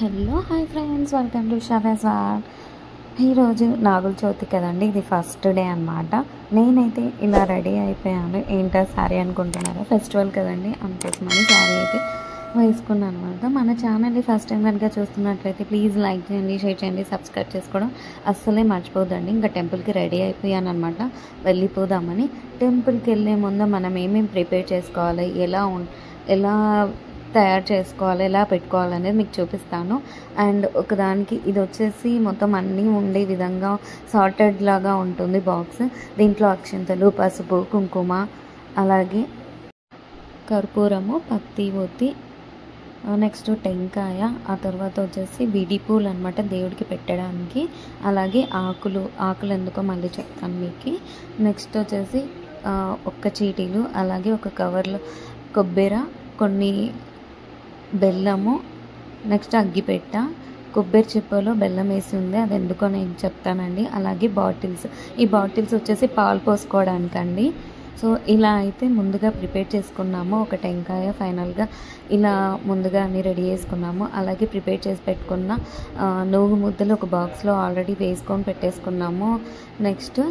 Hello hi friends, welcome to షాఫెస్ వాల్. ఈరోజు నాగుల చవితి కదండి, ఇది ఫస్ట్ డే అనమాట. నేనైతే ఇలా రెడీ అయిపోయాను. ఏంటో శారీ అనుకుంటున్నారా? ఫెస్టివల్ కదండి, అందుకోసమని శారీ అయితే వేసుకున్నాను అనమాట. మన ఛానల్ని ఫస్ట్ టైం కనుక చూస్తున్నట్లయితే ప్లీజ్ లైక్ చేయండి, షేర్ చేయండి, సబ్స్క్రైబ్ చేసుకోవడం అస్సలే మర్చిపోదండి. ఇంకా టెంపుల్కి రెడీ అయిపోయాను అనమాట, వెళ్ళిపోదామని. టెంపుల్కి వెళ్ళే ముందు మనం ఏమేమి ప్రిపేర్ చేసుకోవాలి, ఎలా తయారు చేసుకోవాలి, ఎలా పెట్టుకోవాలనేది మీకు చూపిస్తాను. అండ్ ఒకదానికి ఇది వచ్చేసి మొత్తం అన్నీ ఉండే విధంగా సార్టెడ్ లాగా ఉంటుంది బాక్స్. దీంట్లో అక్షింతలు, పసుపు, కుంకుమ, అలాగే కర్పూరము, పత్తి ఒత్తి, నెక్స్ట్ టెంకాయ, ఆ తర్వాత వచ్చేసి విడి పూలు అనమాట దేవుడికి పెట్టడానికి. అలాగే ఆకులు ఎందుకో మళ్ళీ చెప్తాను మీకు. నెక్స్ట్ వచ్చేసి ఒక్క చీటీలు, అలాగే ఒక కవర్లో కొబ్బరి, కొన్ని బెల్లము, నెక్స్ట్ అగ్గిపెట్ట, కొబ్బరి చిప్పలో బెల్లం వేసి ఉంది, అది ఎందుకో నేను చెప్తానండి. అలాగే ఈ బాటిల్స్ వచ్చేసి పాలు పోసుకోవడానికండి. సో ఇలా అయితే ముందుగా ప్రిపేర్ చేసుకున్నాము. ఒక టెంకాయ ఫైనల్గా ఇలా ముందుగా అన్నీ రెడీ చేసుకున్నాము. అలాగే ప్రిపేర్ చేసి పెట్టుకున్న నూగు ముద్దలు ఒక బాక్స్లో ఆల్రెడీ వేసుకొని పెట్టేసుకున్నాము. నెక్స్ట్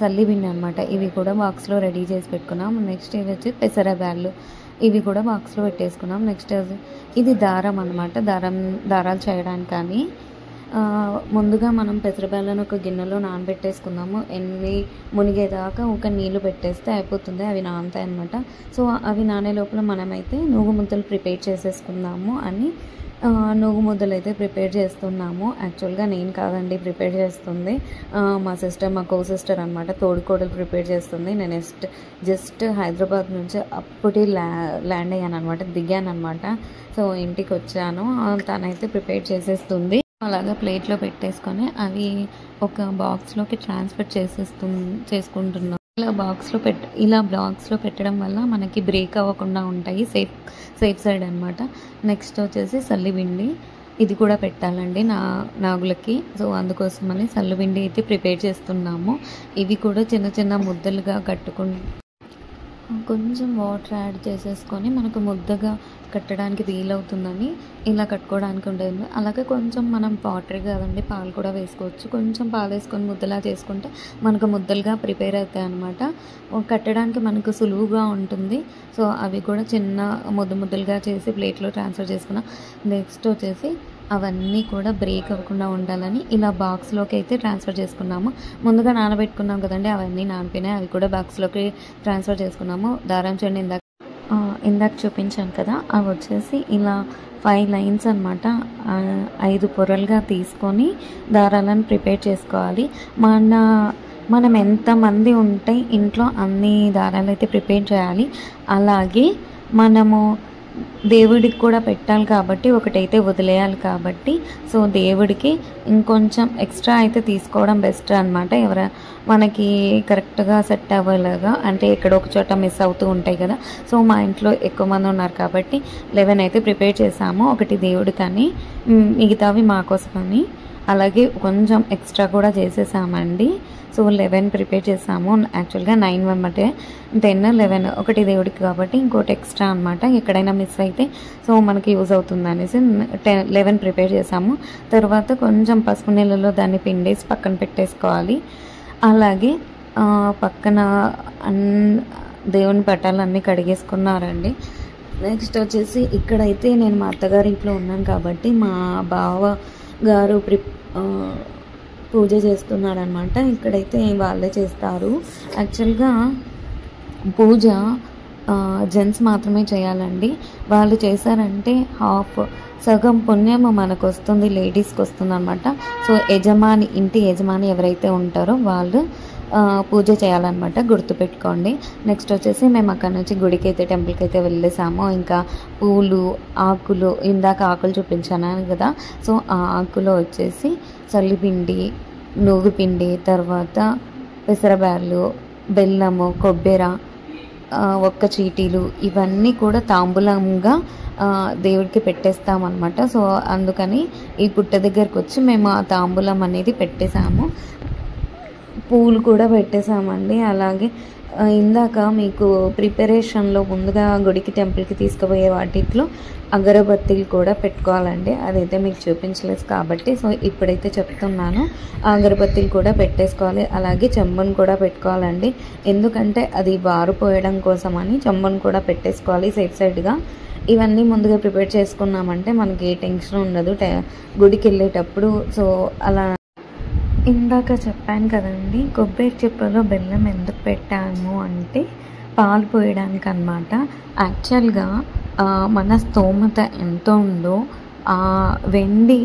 సల్లిబిండి అనమాట, ఇవి కూడా బాక్స్లో రెడీ చేసి పెట్టుకున్నాము. నెక్స్ట్ ఇవి వచ్చి పెసరబ్యాళ్ళు, ఇవి కూడా బాక్స్లో పెట్టేసుకున్నాం. నెక్స్ట్ ఇది దారం అనమాట, దారాలు చేయడానికి. కానీ ముందుగా మనం పెసరబ్యాళ్ళను ఒక గిన్నెలో నానబెట్టేసుకుందాము. ఎన్ని మునిగేదాకా ఒక నీళ్ళు పెట్టేస్తే అయిపోతుంది, అవి నానతాయి అనమాట. సో అవి నానే లోపల మనమైతే నూగు ముద్దలు ప్రిపేర్ చేసేసుకుందాము అని నూగు ముద్దలు అయితే ప్రిపేర్ చేస్తున్నాము. యాక్చువల్గా నేను కాదండి ప్రిపేర్ చేస్తుంది, మా కో సిస్టర్ అనమాట, తోడుకోడలు ప్రిపేర్ చేస్తుంది. నేను జస్ట్ హైదరాబాద్ నుంచి అప్పుడే ల్యాండ్ అయ్యాను అనమాట, దిగాను అనమాట. సో ఇంటికి వచ్చాను, తనైతే ప్రిపేర్ చేసేస్తుంది. అలాగా ప్లేట్లో పెట్టేసుకొని అవి ఒక బాక్స్లోకి ట్రాన్స్ఫర్ చేసుకుంటున్నాం. ఇలా బాక్స్లో పెట్టడం వల్ల మనకి బ్రేక్ అవ్వకుండా ఉంటాయి, సేఫ్ సైడ్ అనమాట. నెక్స్ట్ వచ్చేసి సల్లిబిండి, ఇది కూడా పెట్టాలండి నాగులకి. సో అందుకోసమని సల్లిబిండి అయితే ప్రిపేర్ చేస్తున్నాము. ఇవి కూడా చిన్న చిన్న ముద్దలుగా కొంచెం వాటర్ యాడ్ చేసేసుకొని మనకు ముద్దగా కట్టడానికి వీలవుతుందని ఇలా కట్టుకోవడానికి ఉంటుంది. అలాగే కొంచెం మనం వాటర్ కాదండి, పాలు కూడా వేసుకోవచ్చు. కొంచెం పాలు వేసుకొని ముద్దలా చేసుకుంటే మనకు ముద్దలుగా ప్రిపేర్ అవుతాయి అన్నమాట. కట్టడానికి మనకు సులువుగా ఉంటుంది. సో అవి కూడా చిన్న ముద్దలుగా చేసి ప్లేట్లో ట్రాన్స్ఫర్ చేసుకున్నాం. నెక్స్ట్ వచ్చేసి అవన్నీ కూడా బ్రేక్ అవ్వకుండా ఉండాలని ఇలా బాక్స్లోకి అయితే ట్రాన్స్ఫర్ చేసుకున్నాము. ముందుగా నానబెట్టుకున్నాం కదండి, అవన్నీ నానిపోయినాయి, అవి కూడా బాక్స్లోకి ట్రాన్స్ఫర్ చేసుకున్నాము. దారం చూడండి, ఇందాక చూపించాను కదా, అవి వచ్చేసి ఇలా 5 లైన్స్ అనమాట, 5 పొరలుగా తీసుకొని దారాలను ప్రిపేర్ చేసుకోవాలి. మనం ఎంతమంది ఉంటే ఇంట్లో అన్ని దారాలు అయితే ప్రిపేర్ చేయాలి. అలాగే మనము దేవుడికి కూడా పెట్టాలి కాబట్టి ఒకటైతే వదిలేయాలి కాబట్టి, సో దేవుడికి ఇంకొంచెం ఎక్స్ట్రా అయితే తీసుకోవడం బెస్ట్ అనమాట. మనకి కరెక్ట్గా సెట్ అవ్వలేగా, అంటే ఎక్కడో ఒక చోట మిస్ అవుతూ ఉంటాయి కదా. సో మా ఇంట్లో ఎక్కువ మంది ఉన్నారు కాబట్టి 11 అయితే ప్రిపేర్ చేసాము, ఒకటి దేవుడికని, మిగతావి మా కోసమని. అలాగే కొంచెం ఎక్స్ట్రా కూడా చేసేసామండి. సో 11 ప్రిపేర్ చేసాము. యాక్చువల్గా 9 వెంబటే 10, 11 ఒకటి దేవుడికి కాబట్టి ఇంకోటి ఎక్స్ట్రా అనమాట, ఎక్కడైనా మిస్ అయితే సో మనకి యూజ్ అవుతుంది అనేసి 11 ప్రిపేర్ చేసాము. తర్వాత కొంచెం పసుపు నీళ్ళలో దాన్ని పిండేసి పక్కన పెట్టేసుకోవాలి. అలాగే పక్కన దేవుని పటాలన్నీ కడిగేసుకున్నారండి. నెక్స్ట్ వచ్చేసి ఇక్కడైతే నేను మా అత్తగారి ఇంట్లో ఉన్నాను కాబట్టి మా బావ గారు పూజ చేస్తున్నారనమాట. ఇక్కడైతే వాళ్ళే చేస్తారు. యాక్చువల్గా పూజ జెంట్స్ మాత్రమే చేయాలండి. వాళ్ళు చేశారంటే సగం పుణ్యం మనకు వస్తుంది, లేడీస్కి వస్తుంది అనమాట. సో ఇంటి యజమాని ఎవరైతే ఉంటారో వాళ్ళు పూజ చేయాలన్నమాట, గుర్తుపెట్టుకోండి. నెక్స్ట్ వచ్చేసి మేము అక్కడ నుంచి గుడికి అయితే టెంపుల్కి అయితే వెళ్ళేసాము. ఇంకా పూలు, ఆకులు, ఇందాక ఆకులు చూపించాను కదా, సో ఆ ఆకులో వచ్చేసి సల్లిపిండి, నూగుపిండి, తర్వాత పెసరబ్యాళ్ళు, బెల్లము, కొబ్బరి, ఒక్క చీటీలు, ఇవన్నీ కూడా తాంబూలంగా దేవుడికి పెట్టేస్తామన్నమాట. సో అందుకని ఈ పుట్ట దగ్గరకు వచ్చి మేము ఆ తాంబూలం అనేది పెట్టేసాము. పూలు కూడా పెట్టేసామండి. అలాగే ఇందాక మీకు ప్రిపరేషన్లో ముందుగా గుడికి టెంపుల్కి తీసుకుపోయే వాటిలో అగరబత్తీలు కూడా పెట్టుకోవాలండి. అదైతే మీకు చూపించలేదు కాబట్టి సో ఇప్పుడైతే చెప్తున్నాను. అగరబత్తీలు కూడా పెట్టేసుకోవాలి. అలాగే చెంబును కూడా పెట్టుకోవాలండి. ఎందుకంటే అది వారిపోయడం కోసమని చెంబును కూడా పెట్టేసుకోవాలి సైడ్గా. ఇవన్నీ ముందుగా ప్రిపేర్ చేసుకున్నామంటే మనకి ఏ టెన్షన్ ఉండదు గుడికి వెళ్ళేటప్పుడు. సో అలా ఇందాక చెప్పాను కదండి, కొబ్బరి చిప్పలో బెల్లం ఎందుకు పెట్టాము అంటే పాలు పోయడానికి అన్నమాట. యాక్చువల్గా మన స్తోమత ఎంత ఉందో వెండి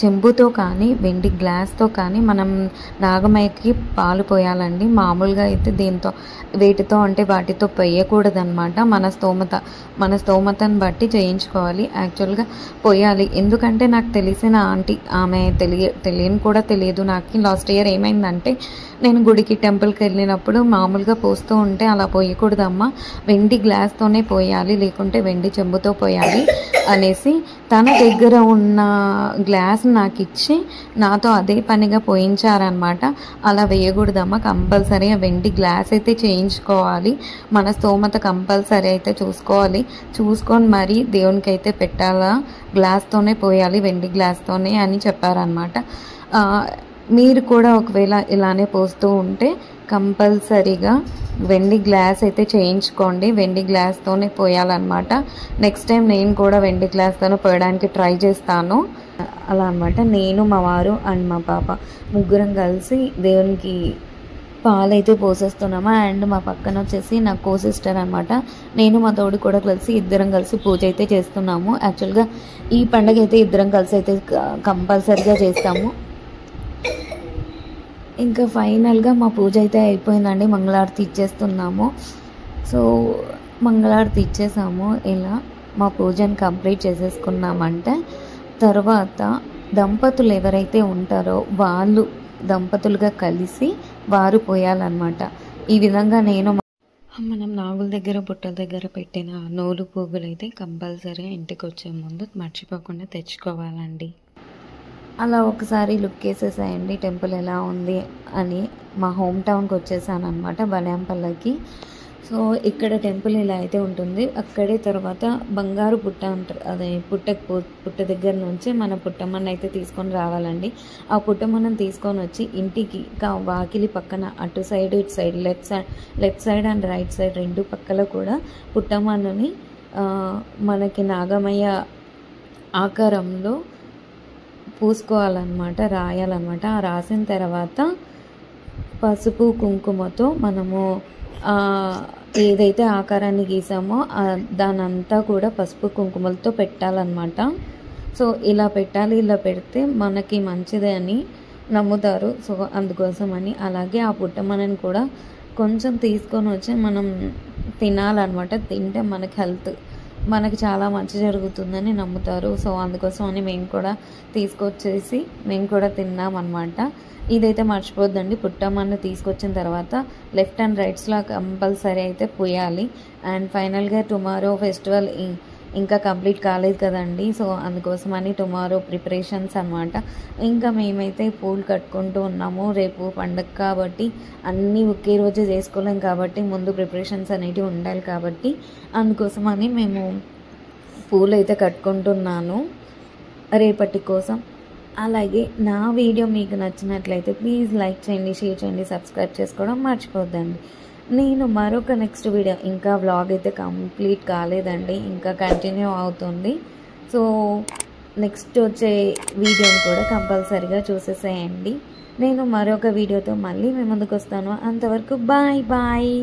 చెంబుతో కానీ వెండి గ్లాస్తో కానీ మనం నాగమయ్యకి పాలు పోయాలండి. మామూలుగా అయితే వేటితో అంటే వాటితో పోయకూడదన్నమాట. మన స్తోమతను బట్టి చేయించుకోవాలి. యాక్చువల్గా పోయాలి. ఎందుకంటే నాకు తెలిసిన ఆంటీ, ఆమె తెలియని కూడా తెలియదు నాకు. లాస్ట్ ఇయర్ ఏమైందంటే నేను గుడికి టెంపుల్కి వెళ్ళినప్పుడు మామూలుగా పోస్తూ ఉంటే అలా పోయకూడదమ్మా, వెండి గ్లాస్తోనే పోయాలి, లేకుంటే వెండి చెంబుతో పోయాలి అనేసి తన దగ్గర ఉన్న గ్లాస్ నాకు ఇచ్చి నాతో అదే పనిగా పోయించారనమాట. అలా వేయకూడదమ్మా, కంపల్సరీగా వెండి గ్లాస్ అయితే చేయించుకోవాలి, మన స్తోమత కంపల్సరీ అయితే చూసుకొని మరీ దేవునికి అయితే పెట్టాలా, గ్లాస్తోనే పోయాలి, వెండి గ్లాస్తోనే అని చెప్పారనమాట. మీరు కూడా ఒకవేళ ఇలానే పోస్తూ ఉంటే కంపల్సరీగా వెండి గ్లాస్ అయితే చేయించుకోండి, వెండి గ్లాస్తోనే పోయాలన్నమాట. నెక్స్ట్ టైం నేను కూడా వెండి గ్లాస్తోనే పోయడానికి ట్రై చేస్తాను. అలా అనమాట. నేను, మా వారు అండ్ మా పాప ముగ్గురం కలిసి దేవునికి పాలైతే పోసేస్తున్నాము. అండ్ మా పక్కన వచ్చేసి నా కో సిస్టర్ అనమాట. నేను మా తోడు కూడా ఇద్దరం కలిసి పూజ అయితే చేస్తున్నాము. యాక్చువల్గా ఈ పండుగ అయితే ఇద్దరం కలిసి అయితే కంపల్సరీగా చేస్తాము. ఇంకా ఫైనల్గా మా పూజ అయితే అయిపోయిందండి. మంగళారతి ఇచ్చేస్తున్నాము. సో మంగళారతి ఇచ్చేసాము. ఇలా మా పూజను కంప్లీట్ చేసేసుకున్నామంటే తర్వాత దంపతులు ఎవరైతే ఉంటారో వాళ్ళు దంపతులుగా కలిసి వారు పోయాలన్నమాట. ఈ విధంగా మనం నాగుల దగ్గర పుట్టల దగ్గర పెట్టిన నూలు పువ్వులు అయితే కంపల్సరీగా ఇంటికి వచ్చే ముందు మర్చిపోకుండా తెచ్చుకోవాలండి. అలా ఒకసారి లుక్ వేసేసాయండి టెంపుల్ ఎలా ఉంది అని. మా హోమ్ టౌన్కి వచ్చేసాను అనమాట, బల్యాంపల్లకి. సో ఇక్కడ టెంపుల్ ఇలా అయితే ఉంటుంది. అక్కడే తర్వాత బంగారు పుట్ట అంటారు, అదే పుట్ట దగ్గర నుంచి మన పుట్టమ్మని అయితే తీసుకొని రావాలండి. ఆ పుట్టమ్మని తీసుకొని వచ్చి ఇంటికి వాకిలి పక్కన అటు సైడ్ ఇటు side left side and right side రెండు పక్కల కూడా పుట్టమ్మని మనకి నాగమయ్య ఆకారంలో పూసుకోవాలన్నమాట, రాయాలన్నమాట. ఆ రాసిన తర్వాత పసుపు కుంకుమతో మనము ఏదైతే ఆకారాన్ని గీసామో దానంతా కూడా పసుపు కుంకుమలతో పెట్టాలన్నమాట. సో ఇలా పెట్టాలి, ఇలా పెడితే మనకి మంచిదే అని నమ్ముతారు. సో అందుకోసమని అలాగే ఆ పుట్టమనని కూడా కొంచెం తీసుకొని వచ్చి మనం తినాలన్నమాట. తింటే మనకి చాలా మంచి జరుగుతుందని నమ్ముతారు. సో అందుకోసం అని మేము కూడా తీసుకొచ్చేసి మేము కూడా తిన్నామన్నమాట. ఇదైతే మర్చిపోద్దండి. పుట్టమ్మని తీసుకొచ్చిన తర్వాత లెఫ్ట్ అండ్ రైట్స్లో కంపల్సరీ అయితే పోయాలి. అండ్ ఫైనల్గా టుమారో ఫెస్టివల్ ఇంకా కంప్లీట్ కాలేదు కదండి. సో అందుకోసమని టుమారో ప్రిపరేషన్స్ అనమాట. ఇంకా మేమైతే పూలు కట్టుకుంటూ ఉన్నాము. రేపు పండగ కాబట్టి అన్నీ ఒకే రోజు చేసుకోలేం కాబట్టి ముందు ప్రిపరేషన్స్ అనేటివి ఉండాలి కాబట్టి అందుకోసమని మేము పూలు అయితే కట్టుకుంటున్నాను రేపటి కోసం. అలాగే నా వీడియో మీకు నచ్చినట్లయితే ప్లీజ్ లైక్ చేయండి, షేర్ చేయండి, సబ్స్క్రైబ్ చేసుకోవడం మర్చిపోద్దండి. నేను మరొక నెక్స్ట్ వీడియో, ఇంకా వ్లాగ్ అయితే కంప్లీట్ కాలేదండి, ఇంకా కంటిన్యూ అవుతుంది. సో నెక్స్ట్ వచ్చే వీడియోని కూడా కంపల్సరీగా చూసేసేయండి. నేను మరొక వీడియోతో మళ్ళీ మీ ముందుకు వస్తాను. అంతవరకు బాయ్ బాయ్.